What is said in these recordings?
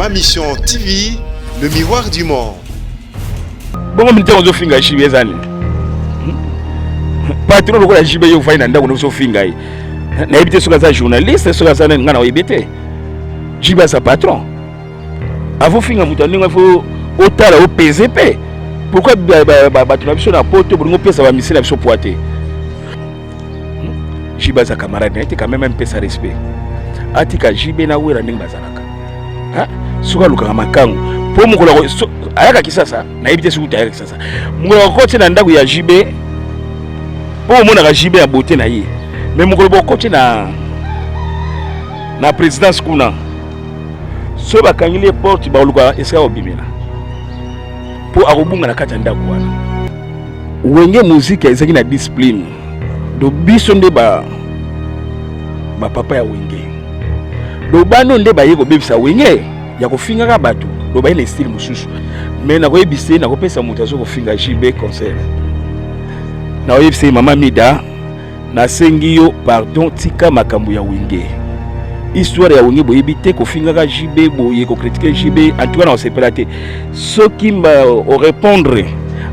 Ma mission TV, le miroir du monde. Bon, on me finga JB zani. Patron lokola JB yo faina ndako no so finga yi. Na ebite soka za journaliste soka za ngana oyebete. JB sa patron. Avo finga mutani ngafo otala o PZP. Pourquoi bato na biso na poto bolingo pesa ba misila biso poate. JB sa camarade na quand même un peu sa respect. Atika JB na wera ndenge bazalaka. Soka luka makangu. Po mukola ayaka kisasa na ebite suku ayaka kisasa. Mukola kote na ndako ya JB. Po mona ka JB ya beauté na ye. Mais mukola kote na présidence kuna. So bakangile porte ba luka eska obimela. Po akobunga na kati ndako wana. Wenge muziki ezaki na discipline. Do biso nde ba papa ya wenge. Do bano nde ba yeko bebisa wenge ya kofinga ka bato. Do ba ina style mususu. Mais na koyebise na kopesa moto azo kofinga JB concert. Na oyebise mama Mida na sengi yo pardon tika makambo ya wenge. Histoire ya wenge boyebi te kofinga ka JB boye ko critiquer JB en tout cas na osepela te. Ce qui m'a répondre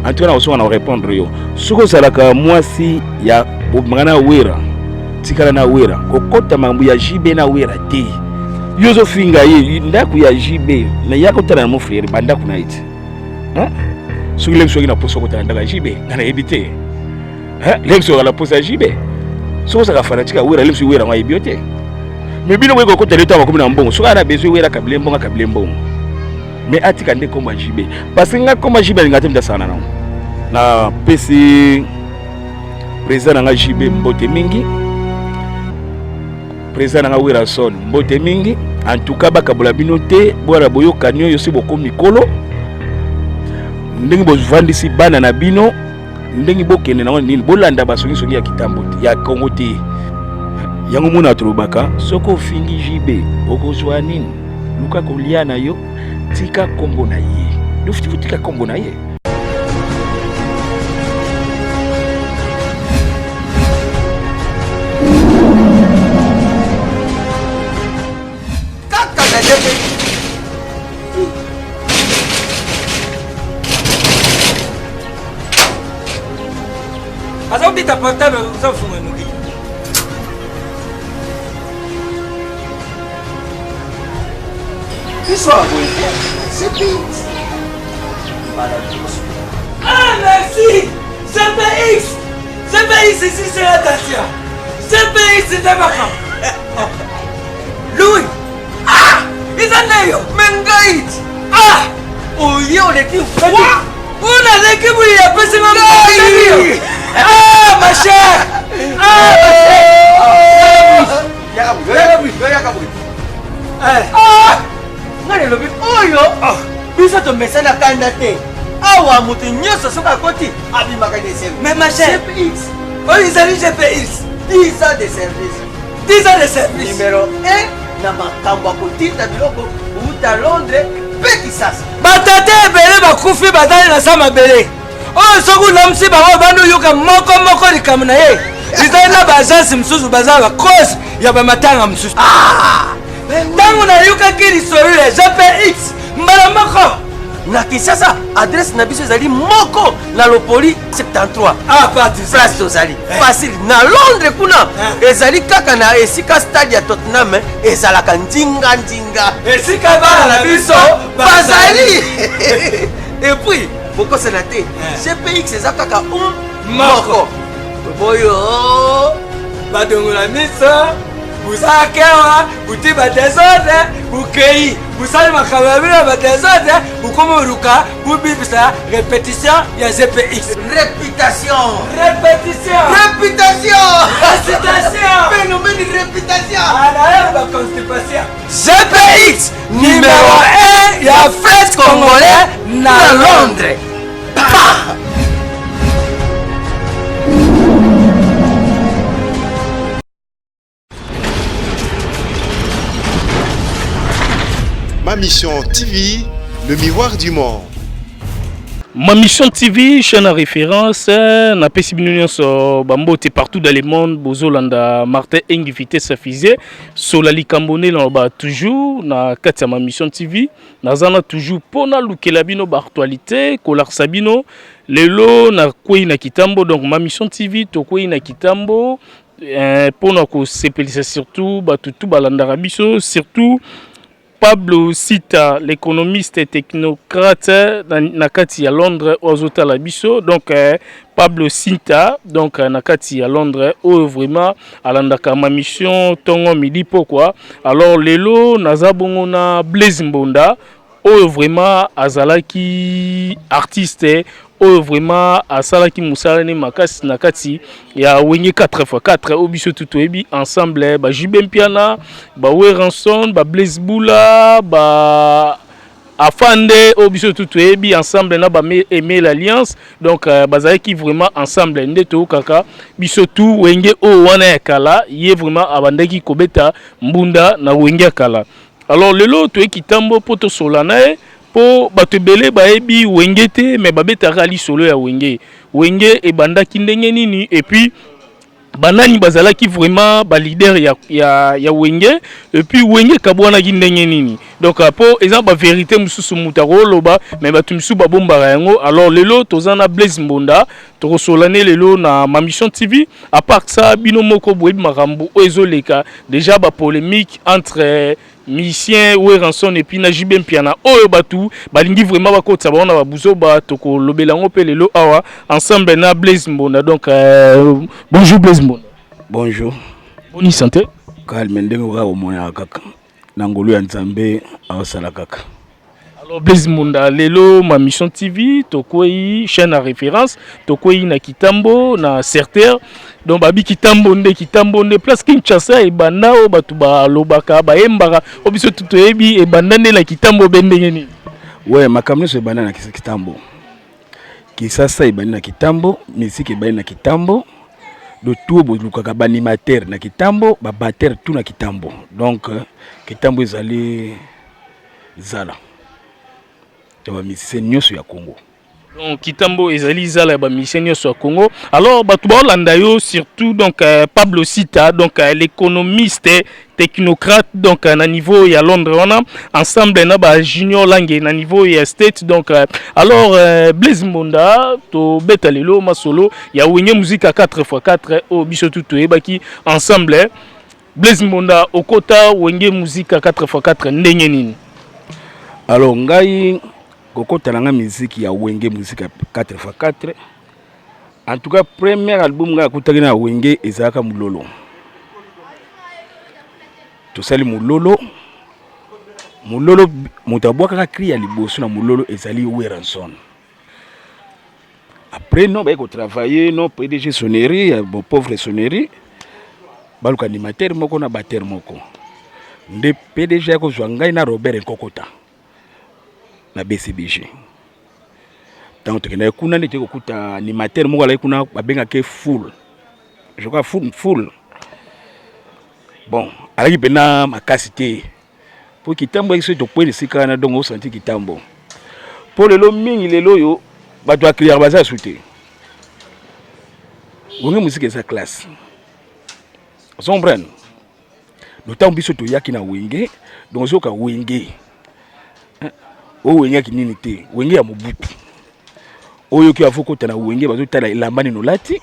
en tout cas na osona répondre yo. Soko salaka mwasi ya bongana wera. Tikala na wera kokota mambo ya JB na wera te. Yozo finga ye ndako ya JB na yako tana na mon frère banda kuna iti. Soki lemso na poso kota ndaka JB na ebite. Lemso la posa JB. Soko saka fanatika wera lemso wera wa ebiote. Mais bino weko kota leta ba komina mbongo. Soka na besoin wera kabile mbongo. Mais atika nde koma JB. Parce que nga koma JB ngate mda sana na. Na PC président nga JB mbote mingi. Président nga wera son mbote mingi. En tout cas bakabula bino te bora boyo kanyo yo se boko mikolo. Ndenge bozvandisi bana na bino ndenge bokende na nini bolanda basongi ya kitambo ya Kongo te. Yango mona trobaka soko fingi JB okozwa nini luka kolia na yo tika kombo na ye lufuti tika kombo na ye. Asa ubita portable usafunga nuki. Isso c'est vite. Ah merci. CPX. CPX ici c'est la Tatia. CPX c'est ta maman. Louis. Ah, Isaneyo. Mengait. Ah. Oh yo l'équipe. On a l'équipe où il y a pas si mal. Ah ma chère. Ah ma chère. Yakabui. Ah. Ngale lobi oyo. Biso to mesana kanda te. Awa mutu nyoso soka koti abimaka des services. Mais ma chère. CPX. Oh ils arrivent CPX. 10 ans de service. 10 ans de service. Numéro 1 na makambo kotinda biloko uta Londres peki sasa. Batate ebele bakufi batali na sama bele. Oh soku namsi bango bandu yuka moko likamuna ye. Izali na bajansi msusu bazala cause ya bamatanga msusu. Tangu na yuka kiri sorule JPX mbala moko. Na Kinshasa adresse na biso ezali moko na Lopoli 73. Ah parti place tozali. Facile na Londres kuna ezali kaka na esika stade ya Tottenham ezalaka ndinga. Esika bana na biso bazali. Et puis boko senate CPX ezaka kaka moko. Boyo badongola miso busakewa butiba desordre bukei busali makamabila ba desordre bukomoruka bubibisa répétition ya CPX. Réputation. Phénomène de réputation. La constipation. CPX numéro 1 ya fête congolais na Londres. Ma mission TV, le miroir du monde. Ma mission TV, chaîne à référence, na pesibinunion so bambote partout dans le monde, bozolanda Martin Engi vitesse affiché, solali cambonais là toujours na katia ma mission TV, nazana toujours pona lukelabino ba actualité, kolar sabino, lelo na kwei na kitambo donc ma mission TV to kwei na kitambo pona ko sepelisa surtout ba tutu balanda rabiso surtout Pablo Sita, l'économiste et technocrate nakati à Londres aux Otalabiso. Donc Pablo Sita, donc nakati à Londres, où vraiment à ma mission tongo midi pourquoi. Alors lelo nazabongona Blaise Mbonda, où vraiment azalaki artiste. Oh vraiment à Salaki Moussalane Makas Nakati ya Wenge 4x4 Obiso Tutoebi ensemble ba Jibem Piana ba Weranson ba Blaise Boula ba Afande Obiso Tutoebi ensemble na ba aimer l'alliance donc bazaki vraiment ensemble ndeto kaka biso tout Wenge o wana kala yé vraiment abandaki kobeta mbunda na Wenge kala alors lelo to ekitambo poto solana po bato belé baebi Wenge te mais babeta rali solo ya Wenge e bandaki ndenge nini et puis banani bazalaki vraiment ba leader ya Wenge et puis Wenge kabwana ki ndenge nini donc po exemple ba vérité mususu mutaro loba mais batu mususu babombara yango alors lelo tozana Blaise Mbonda to solane lelo na ma mission TV à part ça bino moko boyebi makambo ezoleka déjà ba polémique entre musicien Weranson et puis na Jibem Piana oyo batu balingi vraiment bakotsa baona babuzo ba toko lobelango pe lelo awa ensemble na Blaise Mbonda donc bonjour Blaise Mbonda. Bonjour. Bonne santé. Calme ndengo ka omoya kaka. Na ngolu ya Nzambe awasala kaka. Alors Blaise Mbonda lelo ma mission TV tokoyi chaîne à référence tokoyi na Kitambo na Certer donc babi Kitambo nde place Kinshasa e banda o batu ba lobaka ba embara obiso tutoyebi e banda nde na Kitambo bendenge ni ouais makamno so banda na Kitambo Kisasa e banda na Kitambo musique e banda na Kitambo do tout bozulukaka ba animateur na Kitambo ba batteur tout na Kitambo donc Kitambo ezali zala ba musicien nyonso ya Congo. Donc Kitambo ezali zala ba musicien nyonso ya Congo. Alors batu ba Holanda yo surtout donc Pablo Sita donc l'économiste technocrate donc na niveau ya Londres on a ensemble na ba Junior Lange na niveau ya State donc alors Blaise Mbonda to beta lelo masolo ya Wenge musique à 4x4 au biso tuto ebaki ensemble Blaise Mbonda okota Wenge musique à 4x4 ndenge nini. Alors ngai kokota nanga musique ya Wenge musique à 4x4 en tout cas premier album nga kutaki na Wenge ezaka mulolo to sali mulolo mutabwaka ka cri ya liboso na mulolo ezali Weranson après non ba ko travailler non PDG sonnerie bon pauvre sonnerie baluka animateur moko na batteur moko nde PDG ko zwa ngai na Robert Nkokota na BCBG tant que na kuna ndete ko kuta animateur moko la kuna babenga ke full je crois full bon alaki pena makasi te po Kitambo ekiso to kweli sika na dongo senti Kitambo po lelo mingi lelo yo bato akliya baza souté Wenge musique sa classe on comprend le temps biso to yaki na Wenge donc soka Wenge o Wenge kinini te Wenge ya Mobutu oyo ki afoko tana Wenge bazo tala ilambani no lati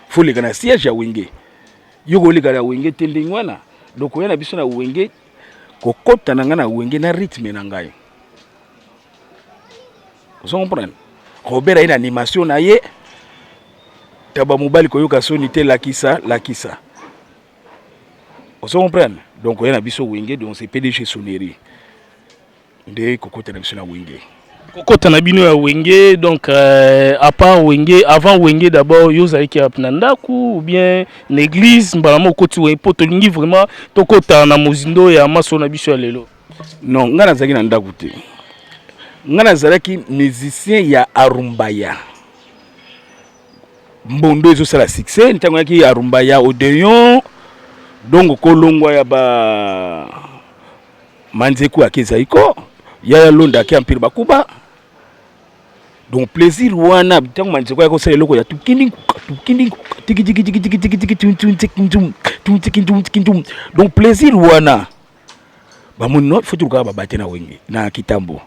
fole kana siège ya Wenge yoko leka na Wenge tending wana donc yana biso na Wenge kokota na ngana Wenge na rythme na ngai on comprend Robert ina animation na ye taba mobali koyoka soni te lakisa on comprend donc yana biso Wenge donc c'est PDG sonnerie de kokota na biso na Wenge kokota na bino ya Wenge donc à part Wenge avant Wenge d'abord yozalaki na ndaku ou bien l'église mbala moko ti po tolingi vraiment tokota na mozindo ya maso na biso ya lelo non ngana zaki na ndaku te ngana zalaki musicien ya Arumbaya mbondo ezosala succès ntango yaki Arumbaya Odeon donc kolongwa ya ba manzeku akezaiko ya Londa ki empire bakuba donc plaisir wana tango manzeko ya kosala eloko ya tukindi tiki tiki tiki tiki tiki tiki tiki donc plaisir wana bamuno faut tuka babate na wenge na kitambo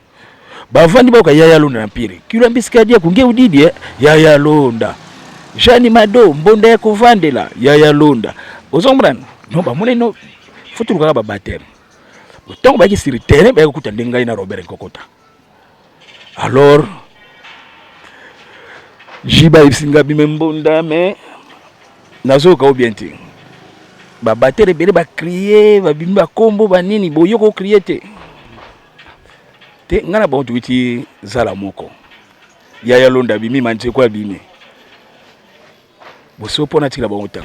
bavandi boka yaya londa na pire kilo mbiskadia kunge udidi yaya londa jani mado mbonda ya kovandela yaya londa ozombrana no bamune no faut tuka babate tant ba ki sur terrain ba kuta ndengai na Robert Nkokota alors jiba isinga bimembonda mais nazo ka obienti ba battere bele ba crier ba bimba kombo ba nini boyo ko crier te ngana ba tuiti zala moko ya londa bimi manje kwa bimi boso pona tila ba otan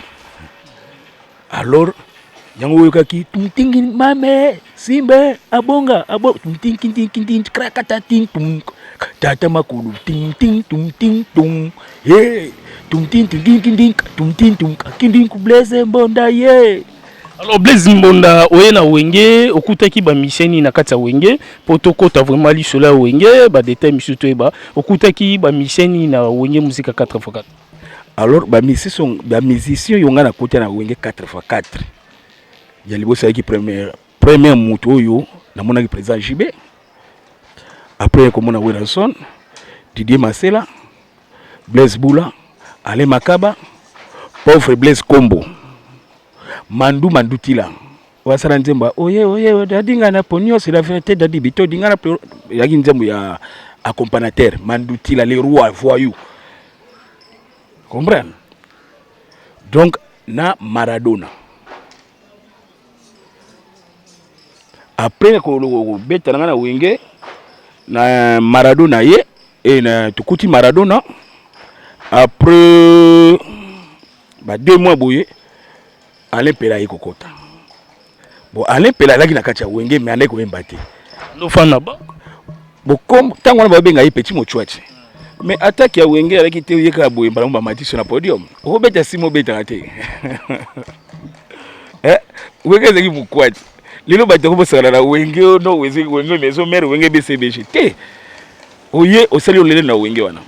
alors yango yoka ki tumtingi mame simbe abonga tumtingi krakata ting tum tata makulu ting ting tum ting tum hey tum kinding blesse mbonda ye. Alors Blaise Mbonda oyena wenge okutaki ba misioni na kati ya wenge potokota vraiment li cela wenge ba détail misuto eba okutaki ba misioni na wenge musique 4x4. Alors ba musicien yonga na kota na wenge 4x4 ya libosa ki premier mutu oyo na mona ki président JB après comme on a Wilson Didier Masela Blaise Boula Ale Makaba pauvre Blaise Kombo Mandu Tila wasala nzemba oye dadinga na ponyo c'est la vérité dadi bito dinga na yaki nzembo ya accompagnateur Mandu Tila les rois voyous comprendre donc na Maradona après ko beta na wenge na Maradona ye et na tukuti Maradona après 2 mois boye Alain Pela yi kokota bon Alain Pela laki na kacha wenge mais ande ko embate no fana ba bon comme tango na babenga yi petit mochwati mais attaque ya wenge laki te yeka boye mbala mba matiso na podium o beta simo beta raté wenge zaki mukwati lelo ba toko sala na wenge no wenge mezo mère wenge BCBG te oye osali olele na wenge wana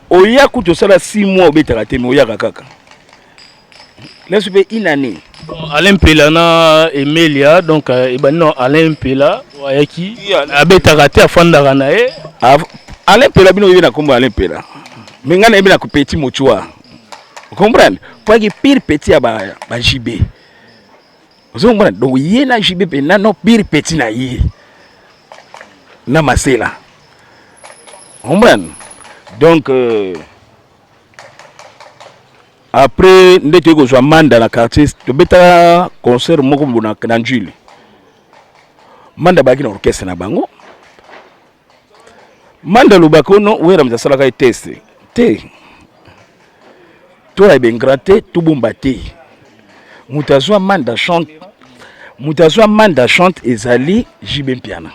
oya kuto sala 6 mois obeta raté mais oya kaka laisse be inane Alain Pela na Emelia donc ebano Alain Pela wayaki abeta raté afanda na e Alain Pela bino yena komba Alain Pela mais ngana ebina ko petit mochwa comprendre pour que pire petit ya ba JB vous comprenez donc yena JB pe na no pire petit na yi na Masela comprendre donc après ndete ko manda na quartier to beta concert moko bona na Njili manda baki na orchestre na bango manda lobako no wera mzasala ka test te to la bengrate to bombate mutazwa manda chante ezali JB Piana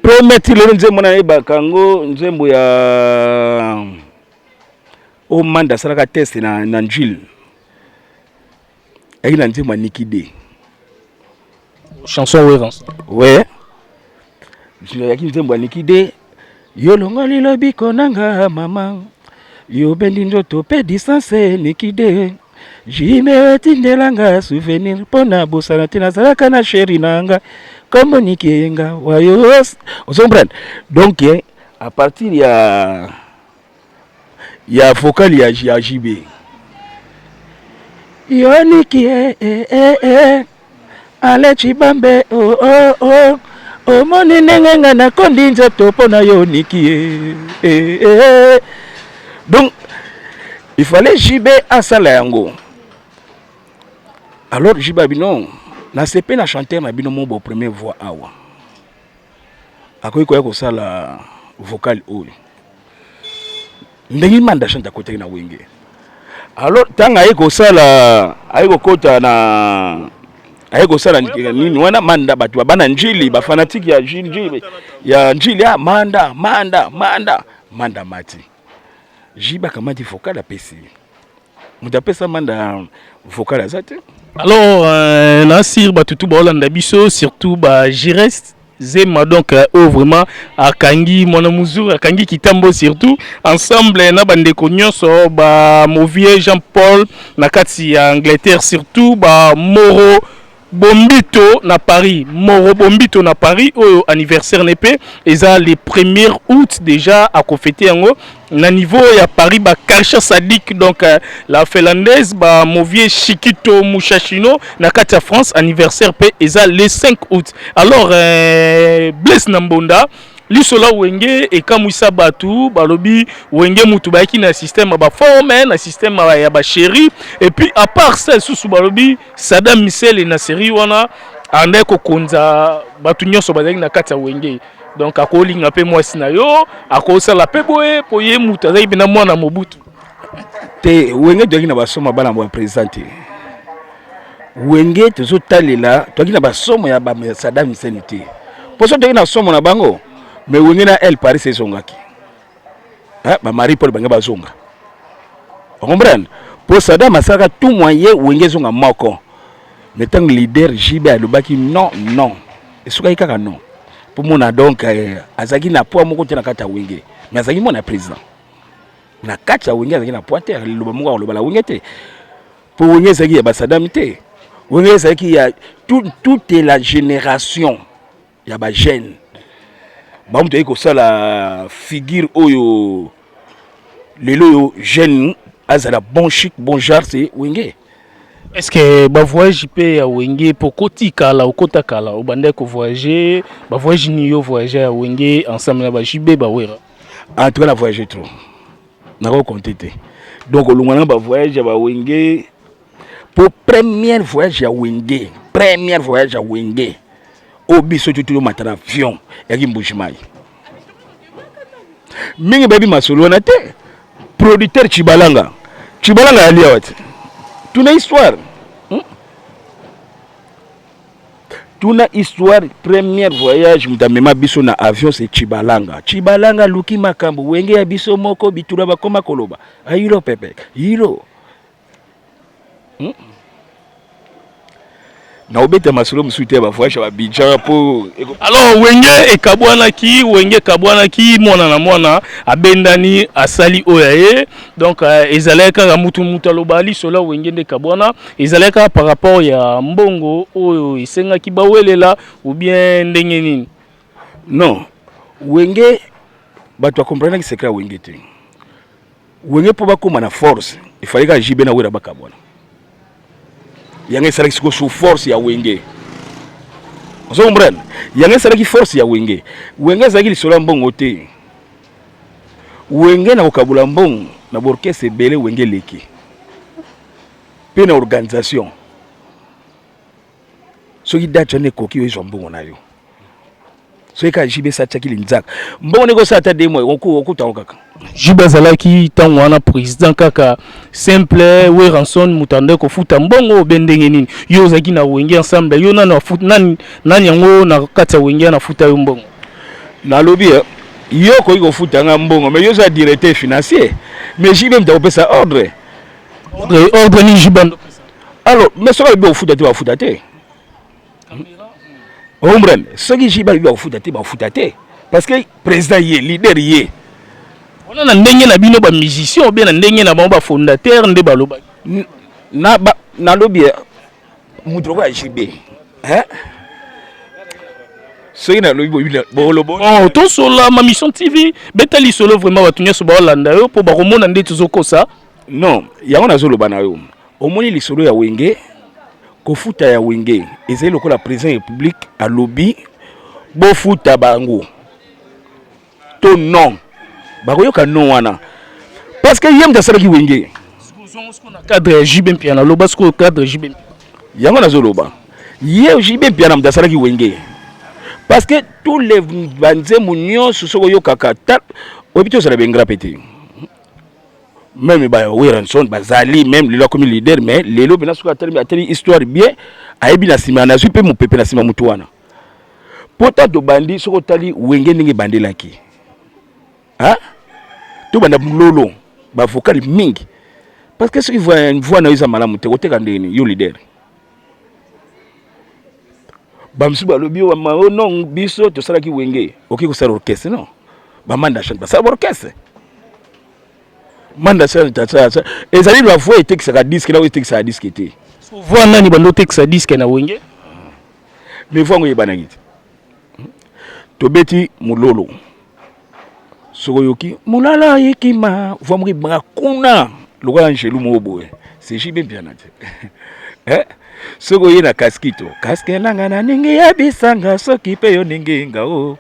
premier tile nzembo na bakango nzembo ya o manda saraka test na Njil et na nzembo Nikide chanson Wérance ouais yaki nzembo Nikide yo longoli lobiko nanga mama yo bendi ndoto pe distance Nikide jime tindelanga souvenir pona bosana tina saraka na chéri nanga comme Nikenga wayo osombrane donc à partir ya vocal ya JB yo niki ale chibambe o moni nengenga na kondi nzoto pona yo niki donc il fallait JB asala yango alors JB bino na CP na chanteur na bino mo bo première voix awa akoyi ko sala vocal oyo ndenge manda chanta côté na wenge alors tanga ayeko sala ayeko kota na ayeko sala nini wana manda batu bana Njili ba fanatique ya Njili manda mati jiba kama di vocal apesi mutapesa manda vocal azate alors na sir batutu ba Hollanda biso surtout ba Jires Zema donc vraiment akangi mwana muzuru akangi kitambo surtout ensemble na bandeko nyonso ba Movie Jean-Paul na kati ya Angleterre surtout ba Moro Bombito na Paris, Moro Bombito na Paris, au anniversaire nepe, eza le 1er août déjà à fêter yango na niveau ya Paris ba Karsha Sadik donc la finlandaise ba Movie Chiquito Mushashino na kati ya France anniversaire pe eza le 5 août. Alors Blaise Nambonda lisola wenge ekamwisa batu balobi wenge mutu bayaki na système ba forme na système ya ba chéri et puis à part ça susu balobi Saddam Hussein na série wana ande ko konza batu nyonso bazaki na kati ya wenge donc akolinga pe mwasi na yo akosala pe boye po ye mutu azaki bina mwana Mobutu te wenge doki na basoma bana mo présenter wenge tozo talela doki na basomo ya ba Saddam Hussein te poso doki na somo na bango mais wenge na elle Paris ezongaki ba Marie Paul banga bazonga on comprend pour Saddam asaka tout moyen wenge zonga moko mais tant leader JB alobaki non et soka kaka non pour mona donc azaki na poids moko te na kata wenge mais azaki mona président na kata wenge azaki na poids te loba moko loba la wenge te pour wenge azaki ya ba Saddam te wenge azaki ya toute la génération ya ba jeune ba mtu iko sala figure oyo lelo yo jeune azala bon chic bon genre c'est wenge. Est-ce que ba voyage pe ya wenge pokoti kala okota kala obande ko voyager ba voyage ni yo voyager ya wenge ensemble na ba JB ba wera en tout cas la voyager trop na ko compter donc olungana ba voyage ba wenge pour premier voyage ya wenge obiso tutu matana avion ya Kimbujimai mingi baby masolo na te producteur Chibalanga alia wati tuna histoire premier voyage mutamema biso na avion c'est Chibalanga luki makambo wenge ya biso moko bitula bakoma koloba ayilo pepe yilo na obeta masolo musuite ba voyage ba bidja po alors wenge kabwana ki mwana abendani asali oyaye donc ezaleka mutu alobali sola wenge nde kabwana ezaleka par rapport ya mbongo oyo isenga ki bawelela ou bien ndenge nini non wenge bato a comprendre que secret wenge te wenge po bakoma na force il fallait que JB na wera bakabwana yanga salaki sous force ya wenge ozo comprendre yanga salaki force ya wenge zaki lisola mbongo te wenge na kokabula mbongo na orchestre belé wenge leki pe na organisation soki date ne koki yo mbongo na yo soki ka JB sa tchaki linzaka mbongo ne ko sa ta demo okuta okaka JB zalaki tango wana président kaka simple we ranson mutande ko futa mbongo bendenge nini yo zaki na wenge ensemble yo na futa nani yango na kati wenge na futa yo mbongo na lobby yo ko iko futa nga mbongo mais yo za directeur financier mais JB mta opesa ordre ni JB alors mais soka be futa te ba futa te comprendre soki JB ba futa te parce que président yé leader yé on a ndenge na bino ba musicien bien na ndenge na ba fondateur nde baloba na lobby mutu ko JB soki na lobby bolobo to sola ma mission TV betali solo vraiment batunya so ba landa yo po ba komona nde tuzokosa non yango na zolo bana yo omoni lisolo ya wenge kofuta ya wenge ezali lokola président république a lobby bo futa bango to non bakoyoka non wana parce que yem dasalaki wenge cadre JB piana loba sko cadre JB yango nazoloba ye JB piana mdasalaki wenge parce que tous les banze munyo sosoko yokaka ta obito sala bengra pété même ba Weranson bazali même lelo comme leader mais lelo bina suka ateli histoire bien ayebi na sima na zupe mu pepe na sima mutu wana pota do bandi soko tali wenge ndenge bandelaki to banda mulolo ba vocal mingi parce que ce qui voit na isa malamu te oteka ndeni yo leader bamsu balobi o non biso to sala ki wenge oki ko sala orchestre non ba manda chante ba sala orchestre manda chante tata ezali la fois était que ça disque là où était que ça disque était voix nani bando texte disque na wenge mais voix ngoye banangiti to beti mulolo sokoyoki mulala yekima voix mri banga kuna lokola ngelu moboye c'est JB bien nate sokoye na kaskito kaske nanga na ningi ya bisanga soki pe yo ningi ngao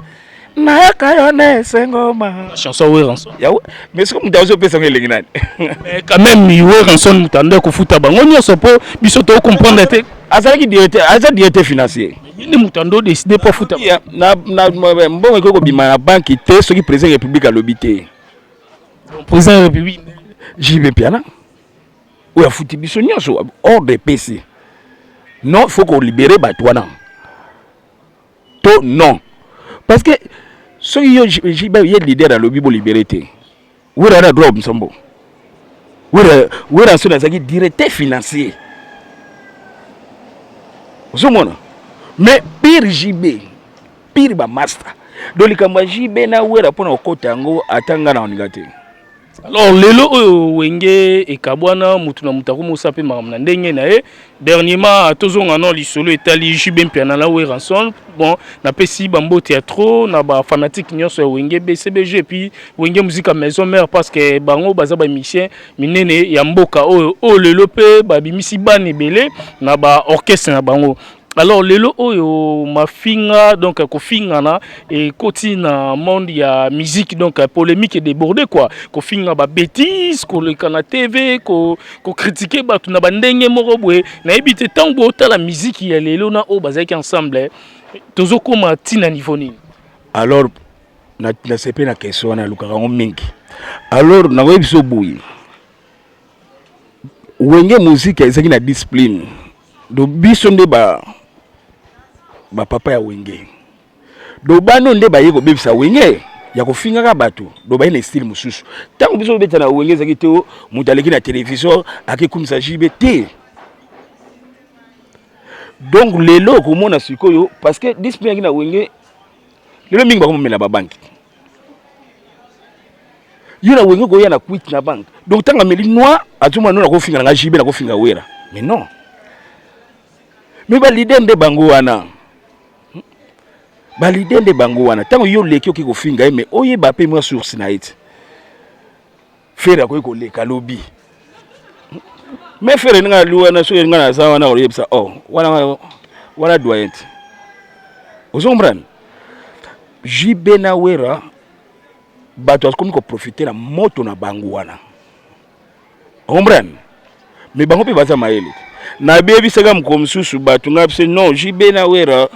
na kayone sengoma chanson we ranson yawe mais soki mutazo pesa ngelengi nani mais quand même we ranson mutande ko futa bango nyonso po biso to comprendre te azalaki directeur financier ni mutando décider pour futa na mbongo ko bima na banque te soki président république alobi te président république JB Piana ou ya futi biso nyonso hors de PC non faut qu'on libérer batwana to non parce que ceux qui JB est leader dans le bibo liberté ou ra droit msambo ou ra so nazaki directeur financier osomona mais pire JB pire ba master donc likamba JB na wera pona okota yango atanga na onigate. Alors lelo oyo wenge ekabwana mutu na mutako mosape makamna ndenge na ye dernièrement tozonga non lisolo etali JB Piana la we ranson bon na pesi bambo théâtre na ba fanatique nyonso ya wenge BCBG puis wenge musique maison mère parce que bango baza ba musicien minene ya mboka oyo lelo pe ba bimisi bane belé na ba orchestre na bango. Alors lelo oyo mafinga donc kofinga na et koti na monde ya musique donc polémique et débordé quoi kofinga ba bêtises ko le kana TV ko critiquer ba tuna bandenge moko boye na ebité tango ta la musique ya lelo na o bazaki ensemble tozo koma tina niveau nini. Alors na sepe na question na lukaka mingi alors na webi so boyi wenge musique ezaki na discipline do biso nde ba papa ya wenge do bano nde baye ko bebisa wenge ya kofinga ka bato do baye na style mususu tango biso beta na wenge zaki te mutaleki na télévision akikumisa JB te donc lelo ko mona sikoyo parce que discipline na wenge lelo mingi bako mena ba banki yuna wenge ko ya na quit na bank donc tanga meli noir atuma no na kofinga na JB na kofinga wera mais non mais ba leader nde bango wana balide nde bango wana tango yo leki oki kofinga mais oye ba pe moi source na it fera ko leka lobi mais fera nga luwa na so nga na za wana o yebisa wana doyent ozombran JB na wera bato akomi ko profiter na moto na bango wana ombran mais bango pe baza maele na bebi sega mkomsusu bato ngapse non JB na wera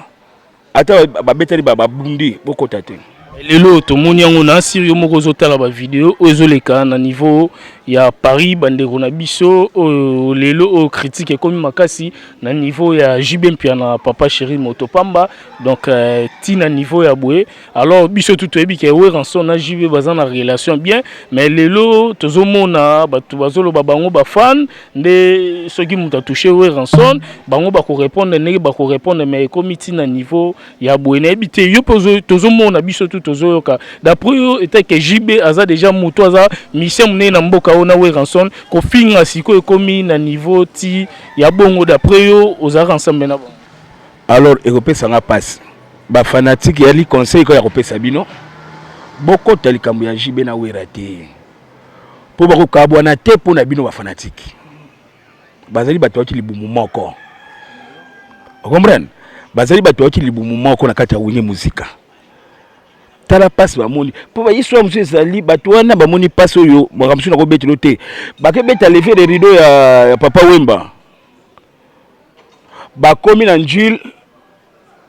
ata babeteli babundi bokota te lelo tomoni yango na sirio moko zotala ba vidéo ezoleka na niveau ya Paris bandeko na biso lelo o critique ekomi makasi na niveau ya JB Piana papa chéri motopamba donc tina niveau ya boye alors biso tout ebi ke we ranson na JB baza na relation bien mais lelo tozomona batu bazolo bango ba fan nde soki muta toucher we ranson bango ba ko répondre ndenge ba ko répondre mais ekomi tina niveau ya boye na ebité yo tozomona biso tout tozoyoka d'après yo était que JB aza déjà muto aza mission mné na mboka ona we ranson ko finga siko ekomi na niveau ti ya bongo d'après yo ozara ensemble na bon. Alors ekopesa nga passe ba fanatique ya li conseil ko ya kopesa bino boko talikambo ya JB na wera te po bako kabwana te po na bino ba fanatique bazali bato ki libumu moko comprendre bazali bato ki libumu moko na kati ya wenge muzika tala passe ba moni po ba yiswa mse zali bato wana ba moni passe oyo bakamsu na ko betelo te ba ke beta lever les rideaux ya papa Wemba ba komi na njil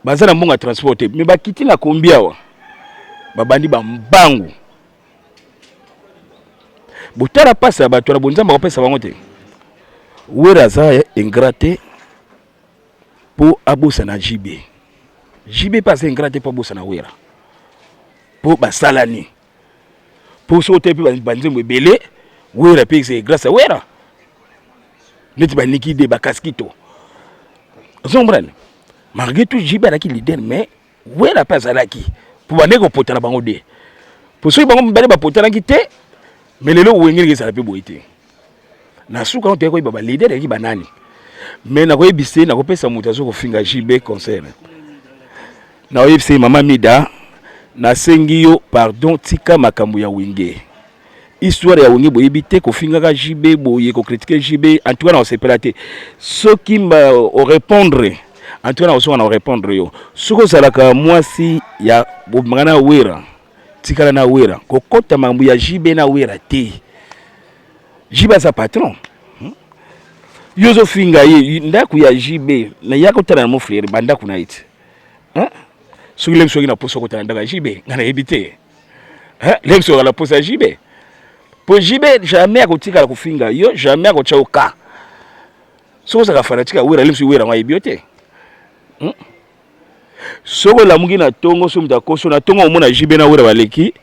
bazana mbonga transporter mais ba kiti na kombia wa ba bandi ba mbangu botala passe ba to na bonzamba ko pesa bango te wera za ingrate po abosa na JB passe ingrate po abosa na wera po basalani po so te pe banzembo belé wera pe c'est grâce à wera neti ba nikide ba kaskito zombrane malgré tout JB a qui leader mais ouais la pas azalaki pour bander ko potana bango de pour ceux bango mbele ba potana ki te mais lelo wengeli ke sala pe boité na suka on te ko ba leader ki banani mais na ko ebise na ko pesa mutu azo ko finga JB concert na oyebise mama Mida na sengi yo pardon tika makambo ya wenge histoire ya wenge boyebi te ko finga ka JB boye ko critiquer JB en tout cas na sepela te ceux qui m'a répondre en tout cas na répondre yo soko zalaka mwasi ya bomangana wera tikala na wera ko kota mambo ya JB na wera te JB sa patron yozo finga ye ndaku ya JB na yako tana mo frère banda kuna ite soki lem soki na poso kota ndaka JB ngana ebite lem soki la posa JB po JB jamais akotika la kufinga yo jamais akocha oka soko saka fanatika wera lem soki wera ngwa ebiote soko la mungi na tongo so mta koso na tongo omona JB na wera baleki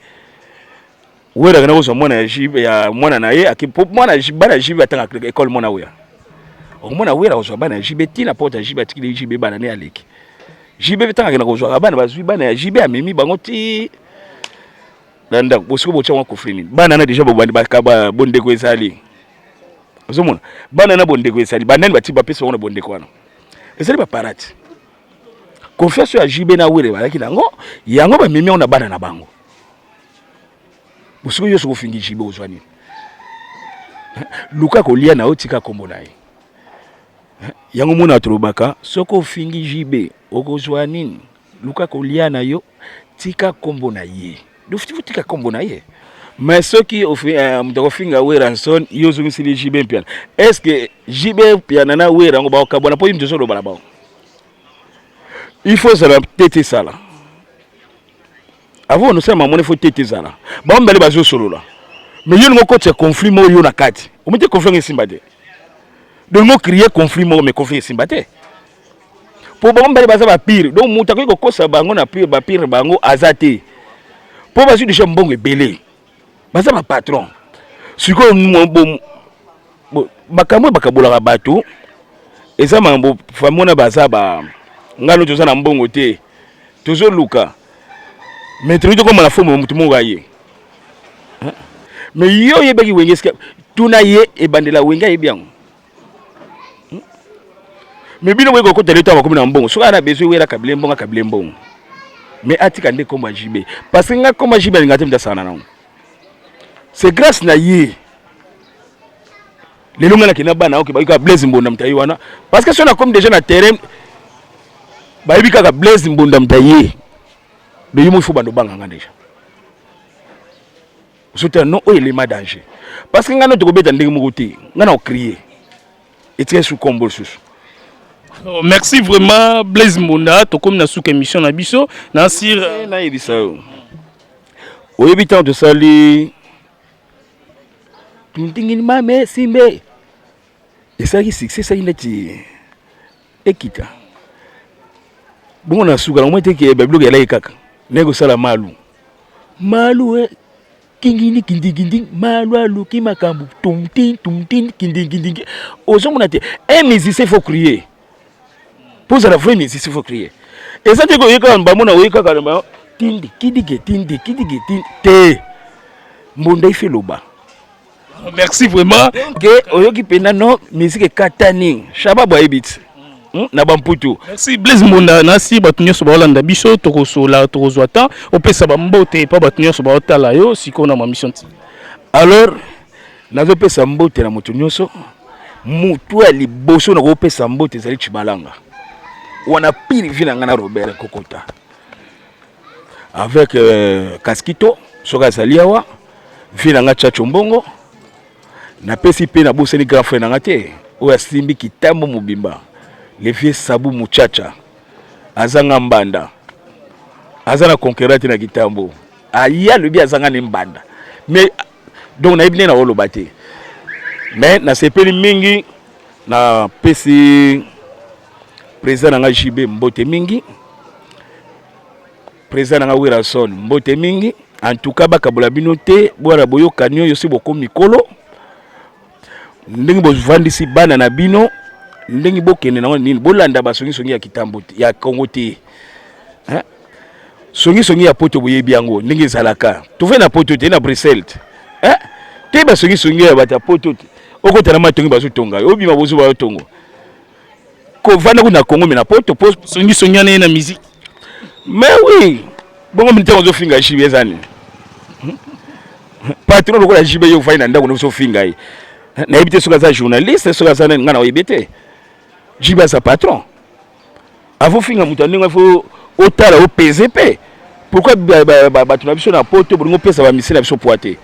wera kana koso mona ya JB ya mwana na ye akipo mwana bana JB atanga école mona wera omona wera koso bana JB tina porta JB atikile JB bana ne aleki JB betanga kena kozo bana bazwi bana ya JB amemi bango ti nanda bosiko bocha wa kofrimi bana na déjà bobandi bakaba bonde ko ezali ozomona bana na bonde ko ezali bana bati ba pesa ona bonde ko wana ezali ba parati confiance ya JB na wera balaki nango yango ba memi ona bana na bango bosiko yo soko fingi JB ozwani luka kolia na otika kombo na ye yango mona tulobaka soko fingi JB okozwa nini luka kolia na yo tika kombo na ye dufiti tika kombo na ye mais soki mtako finga wera nson yo zungisili JB mpia est-ce que JB pia na wera ngo ba okabona po yimto solo bala ba il faut ça tete sala avant nous sommes mon faut tete sala ba mbele bazo solo la mais yo ngoko tse conflit mo yo na kati o mete conflit ngesimbade donc mo crier conflit mo mais conflit ngesimbade po ba mbele baza ba pire donc mutako ko kosa bango na pire ba pire bango azate po ba su déjà mbongo ebele baza ba patron siko mo makambo bakabola bato eza mambo famona baza ba ngalo toza na mbongo te tozo luka mais tu comme la forme mutu mo gaye mais yo yebeki wengeska tuna ye ebandela wenga ebiango mais bino weko ko tele tawa comme na mbongo so ana besoin wera kabile mbongo mais atika nde komba JB parce que nga komba JB ngate mta sana na c'est grâce na ye les longa na kina bana oke bayika Blaise Mbonda mtayi wana parce que so na comme déjà na terrain bayibika ka Blaise Mbonda mtayi mais il faut bando banga déjà c'est un non élément danger parce que nga no to beta ndenge moko te nga na crier et tiens sous combo sous. Merci vraiment Blaise Mbonda to comme na sous émission na biso na sir na yebisa oyebitant de sali tuntingini mame simbe esaki succès ça ineti ekita bon na suka na mwete ke bablo ya lai kaka nego sala malu kingini kindi malu alu ki makambu tumtin kindi ozomona te un musicien faut crier pour ça la vraie musicien faut crier et ça te ko yeka mbamona oyeka ka tindi kidike tindi te Mbonda ife loba. Merci vraiment. Que oyoki pena no musique katani shaba boy beat na bamputu. Merci Blaise Mbonda nasi batunyo so balanda biso tokosola tokozwata opesa bambote pa batunyo so batala yo sikona ma mission. Alors nazo pesa mbote na mutunyo so mutu ali boso na ko pesa mbote zali chibalanga. Wana pili vina ngana Robert Kokota. Avec Kaskito soka zaliawa vina nga Chacho Mbongo. Na pesi pe na boseni grand frère na ngate o asimbi kitambo mubimba le vieux Sabu Muchacha azanga mbanda azana conquérante na kitambo aya le bi azanga ne mbanda mais donc na ibne na wolo bate mais na sepeli mingi na pesi président nga JB mbote mingi président nga Wilson mbote mingi en tout cas bakabola binote bora boyo kanyo yosi boko mikolo ndenge bozvandisi bana na bino ndenge bokende nango nini bolanda basongi ya kitambo ya Congo te hein songi ya poto boyebi yango ndenge ezalaka tuve na poto te na Bruxelles hein te basongi ya bata poto te okotana matongi bazotonga obima bozo ba tongo ko vanda kuna Congo mena poto songi na musique mais oui bongo minta ozo finga jibe ezani patron lokola jibe yo faina ndako no so finga yi na ebite soka za journaliste soka za ngana oyebete jibe sa patron avo finga mutande ngafo otala o PZP pourquoi batuna biso na poto bongo pesa ba misela biso poate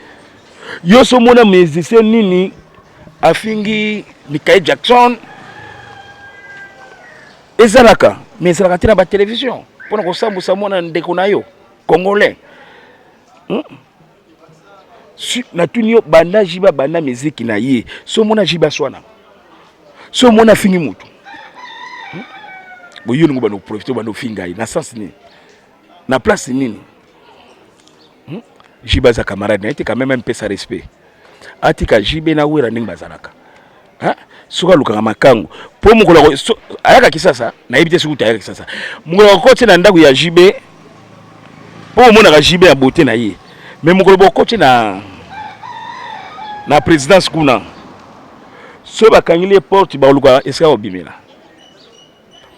yo so mona musicien nini afingi Michael Jackson ezalaka mais ezalaka tina ba télévision pona ko sambusa mona ndeko na yo congolais na tunio banda jiba banda muziki na ye so mona jiba swana so mona fingi mutu boyo ngo bano profiter bano finga na sens ni na place nini jiba za camarade na quand même peu sa respect atika jibe na wera ndinga bazalaka suka luka makangu po mukola ayaka kisasa na ibite sukuta ayaka kisasa mukola kote na ndaku ya jibe po mona ka jibe ya beauté na ye mais mukola bokote na présidence kuna so bakangile porte ba luka eska obimela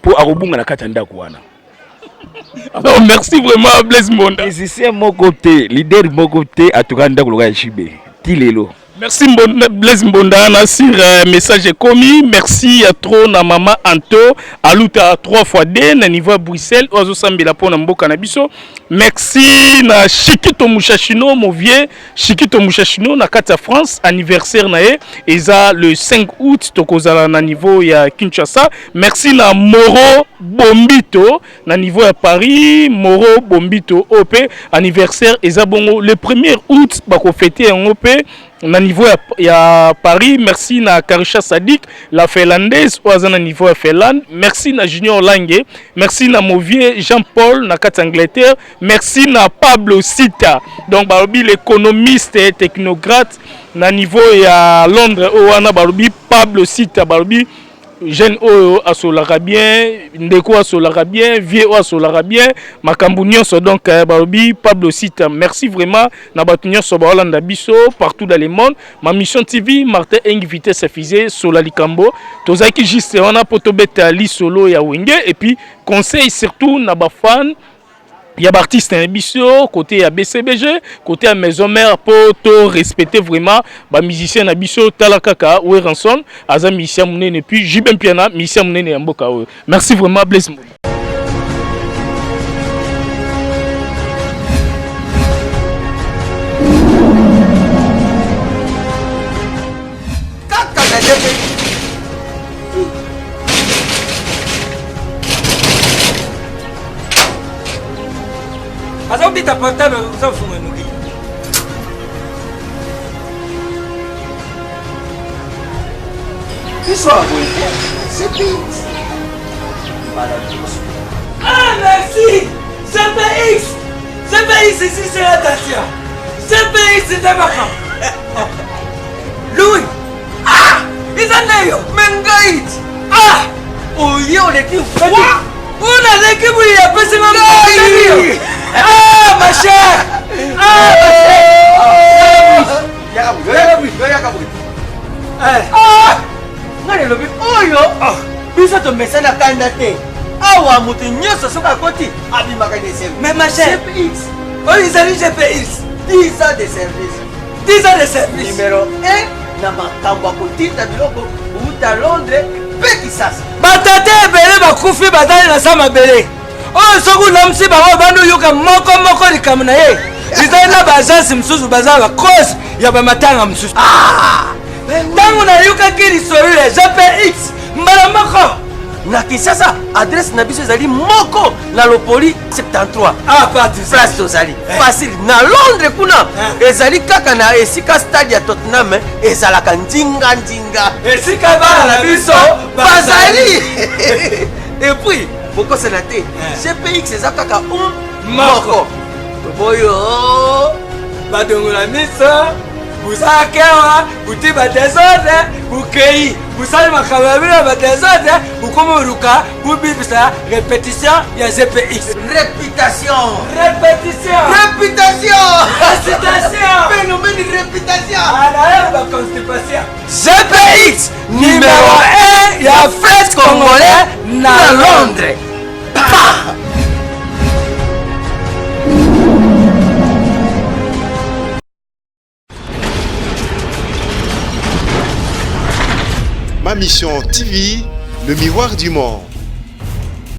po akobunga na kata ndaku wana. Alors merci vraiment Blaise Mbonda. Musicien mon côté, leader mon côté à tout ndaku luka jibe tilelo. Merci Blaise Mbonda Nassir message est commis. Merci à trop na maman Anto aluta 3 fois D na niveau Bruxelles ozo sambela pona mboka na biso. Merci na Chikito Mushashino mon vieux Chikito Mushashino na kata France anniversaire na ye eza le 5 août tokozala na niveau ya Kinshasa. Merci na Moro Bombito na niveau ya Paris Moro Bombito OP anniversaire eza bongo le 1er août bako fêter en OP na niveau ya Paris. Merci na Karisha Sadik la finlandaise oazana niveau ya Finlande. Merci na Junior Lange. Merci na Movier Jean-Paul na kat Angleterre. Merci na Pablo Sita donc barobi l'économiste et technocrate na niveau ya Londres oana barobi Pablo Sita barobi jeune oyo asolaka bien ndeko asolaka bien vieux oyo asolaka bien makambu nyonso donc barobi Pablo Sita. Merci vraiment na batu nyonso baolanda biso partout dans le monde. Ma mission TV Martin Engi Vitesse Fizé Sola Likambo tozaki juste wana potobeta li solo ya wenge et puis conseil surtout na ba fan il y a artiste un biso côté à BCBG côté à maison mère pour to respecter vraiment ba musicien na biso talakaka ou ranson aza musicien munene puis jibem piana musicien munene ya mboka. Merci vraiment Blaise Mbonda. Asa ubita portable usafunga nuki. Isso c'est vite. Ah merci. CPX. CPX ici c'est la Tatia. CPX c'est Tabaka. Louis. Ah, Isaneyo, Mengait. Ah, oye on est qui quoi? On a l'équipe où il y a pas seulement ah ma chère. Ah ma chère. Ah, ngale lobi oyo. Biso to mesana kanda te. Awa mutu nyoso soka koti abimaka des services. Mais ma chère, CPX. Oh, ils arrivent CPX. 10 ans de service. 10 ans de service. Numéro 1 na makambo kotinda biloko uta Londres pe Kisasa. Batate ebele bakufi badali na sama bele. Oh, soku namsi bango bandu yuka moko likamu na ye. Izali na bajansi msusu bazala cause ya bamatanga msusu. Ah! Tangu na yuka kiri sorule JPX mbala moko. Na Kisasa adresse na biso ezali moko na Lopoli 73. Ah, pas du place tozali. Facile na Londres kuna ezali kaka na esika stade ya Tottenham ezalaka ndinga. Esika bana na biso bazali. Et puis pourquoi c'est naté CPX ezakaka moko. Boyo badongola misa busakewa butiba desordre bukei busali makamabila ba desordre bukomoruka bubibisa répétition ya GPX. Réputation. Répétition. Réputation. Récitation. Phénomène de réputation. Anaeba constipation. GPX numéro 1 ya fête congolais na Londres. Ma mission TV, le miroir du monde.